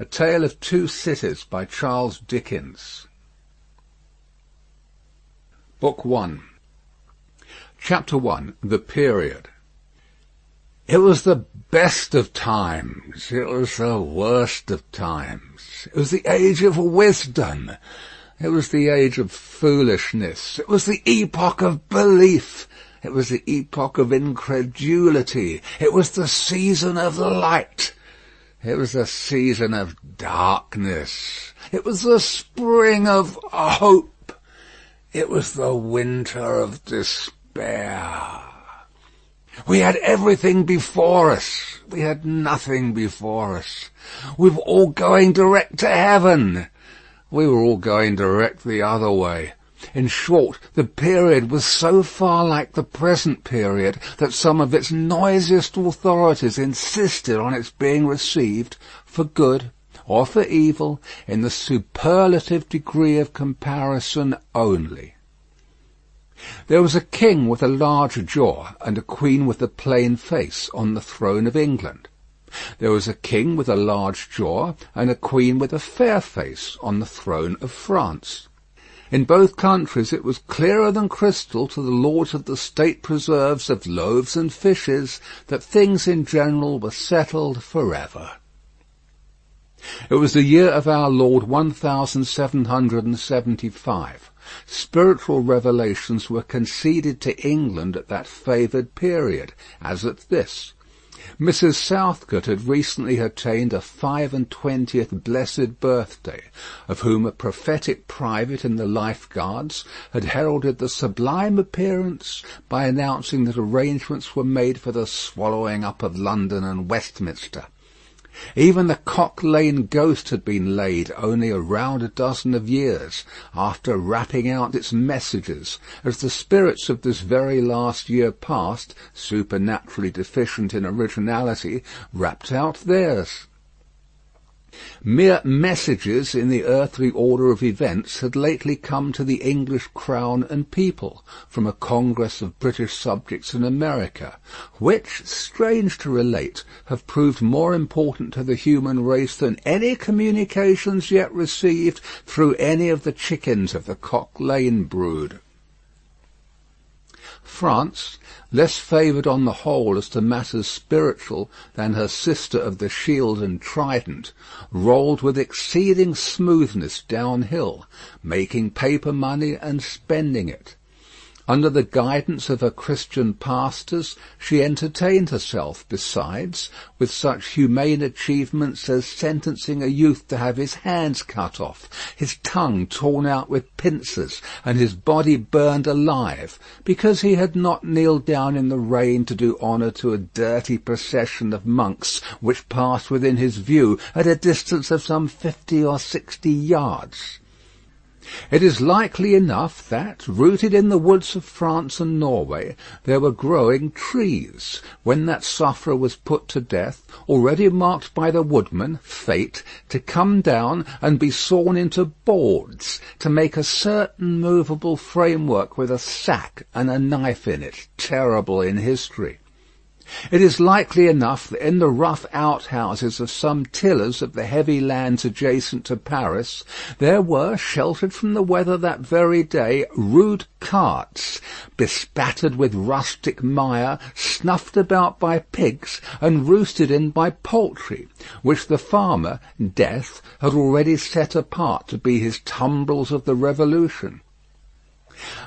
A Tale of Two Cities by Charles Dickens. Book 1. Chapter 1. The Period. It was the best of times. It was the worst of times. It was the age of wisdom. It was the age of foolishness. It was the epoch of belief. It was the epoch of incredulity. It was the season of light. It was the season of darkness. It was the spring of hope. It was the winter of despair. We had everything before us. We had nothing before us. We were all going direct to heaven. We were all going direct the other way. In short, the period was so far like the present period that some of its noisiest authorities insisted on its being received, for good or for evil, in the superlative degree of comparison only. There was a king with a large jaw and a queen with a plain face on the throne of England. There was a king with a large jaw and a queen with a fair face on the throne of France. In both countries it was clearer than crystal to the lords of the state preserves of loaves and fishes that things in general were settled forever. It was the year of our Lord 1775. Spiritual revelations were conceded to England at that favoured period, as at this. Mrs. Southcote had recently attained a 25th blessed birthday, of whom a prophetic private in the Life Guards had heralded the sublime appearance by announcing that arrangements were made for the swallowing up of London and Westminster. Even the Cock Lane ghost had been laid only a round dozen of years after rapping out its messages, as the spirits of this very last year past, supernaturally deficient in originality, rapped out theirs. Mere messages in the earthly order of events had lately come to the English crown and people from a congress of British subjects in America, which, strange to relate, have proved more important to the human race than any communications yet received through any of the chickens of the Cock Lane brood. France, less favoured on the whole as to matters spiritual than her sister of the Shield and Trident, rolled with exceeding smoothness downhill, making paper money and spending it. Under the guidance of her Christian pastors, she entertained herself, besides, with such humane achievements as sentencing a youth to have his hands cut off, his tongue torn out with pincers, and his body burned alive, because he had not kneeled down in the rain to do honour to a dirty procession of monks which passed within his view at a distance of some 50 or 60 yards. It is likely enough that, rooted in the woods of France and Norway, there were growing trees, when that sufferer was put to death, already marked by the woodman, Fate, to come down and be sawn into boards, to make a certain movable framework with a sack and a knife in it, terrible in history. It is likely enough that in the rough outhouses of some tillers of the heavy lands adjacent to Paris, there were, sheltered from the weather that very day, rude carts, bespattered with rustic mire, snuffed about by pigs, and roosted in by poultry, which the farmer, Death, had already set apart to be his tumbrils of the Revolution.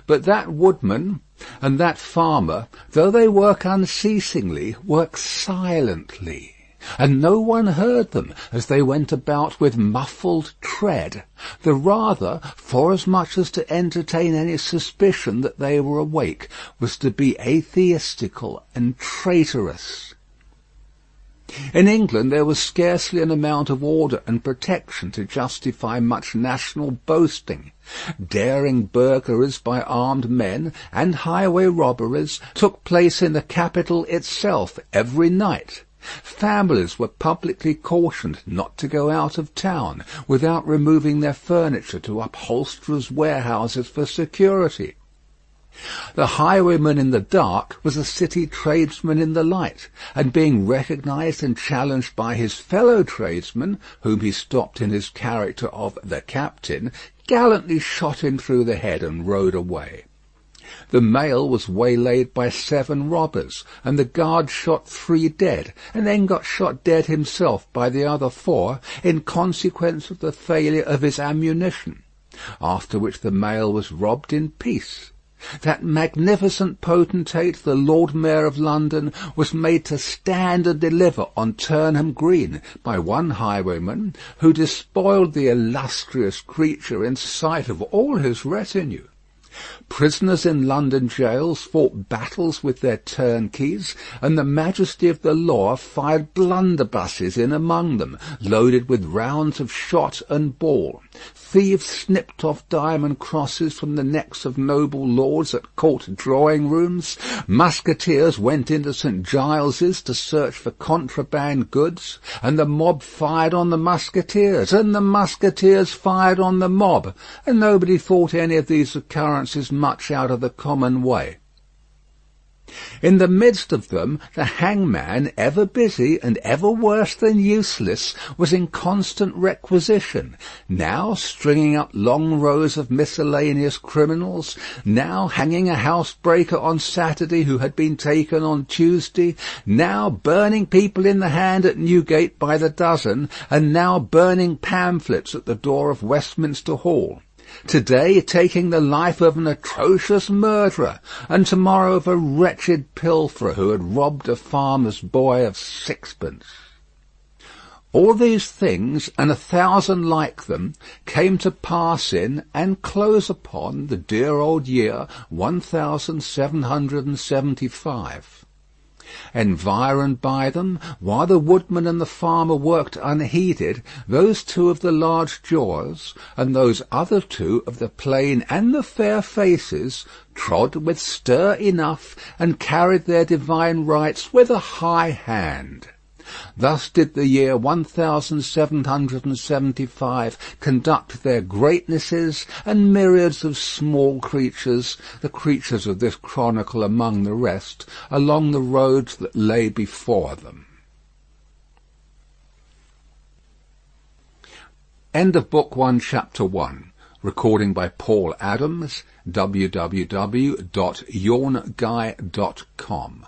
But that woodman and that farmer, though they work unceasingly, work silently, and no one heard them as they went about with muffled tread, the rather, forasmuch as to entertain any suspicion that they were awake was to be atheistical and traitorous. In England there was scarcely an amount of order and protection to justify much national boasting. Daring burglaries by armed men and highway robberies took place in the capital itself every night. Families were publicly cautioned not to go out of town without removing their furniture to upholsterers' warehouses for security. The highwayman in the dark was a city tradesman in the light, and being recognised and challenged by his fellow tradesmen, whom he stopped in his character of the captain, gallantly shot him through the head and rode away. The mail was waylaid by 7 robbers, and the guard shot 3 dead, and then got shot dead himself by the other 4, in consequence of the failure of his ammunition, after which the mail was robbed in peace. That magnificent potentate, the Lord Mayor of London, was made to stand and deliver on Turnham Green by one highwayman, who despoiled the illustrious creature in sight of all his retinue. Prisoners in London jails fought battles with their turnkeys, and the majesty of the law fired blunderbusses in among them, loaded with rounds of shot and ball. Thieves snipped off diamond crosses from the necks of noble lords at court drawing-rooms. Musketeers went into St. Giles's to search for contraband goods, and the mob fired on the musketeers, and the musketeers fired on the mob, and nobody thought any of these occurrences much out of the common way. In the midst of them, the hangman, ever busy and ever worse than useless, was in constant requisition, now stringing up long rows of miscellaneous criminals, now hanging a housebreaker on Saturday who had been taken on Tuesday, now burning people in the hand at Newgate by the dozen, and now burning pamphlets at the door of Westminster Hall. Today taking the life of an atrocious murderer, and tomorrow of a wretched pilferer who had robbed a farmer's boy of 6pence. All these things, and 1,000 like them, came to pass in and close upon the dear old year 1775. Environed by them, while the woodman and the farmer worked unheeded, those 2 of the large jaws, and those other 2 of the plain and the fair faces, trod with stir enough, and carried their divine rights with a high hand. Thus did the year 1775 conduct their greatnesses and myriads of small creatures, the creatures of this chronicle among the rest, along the roads that lay before them. End of Book 1, Chapter 1. Recording by Paul Adams, www.yawnguy.com.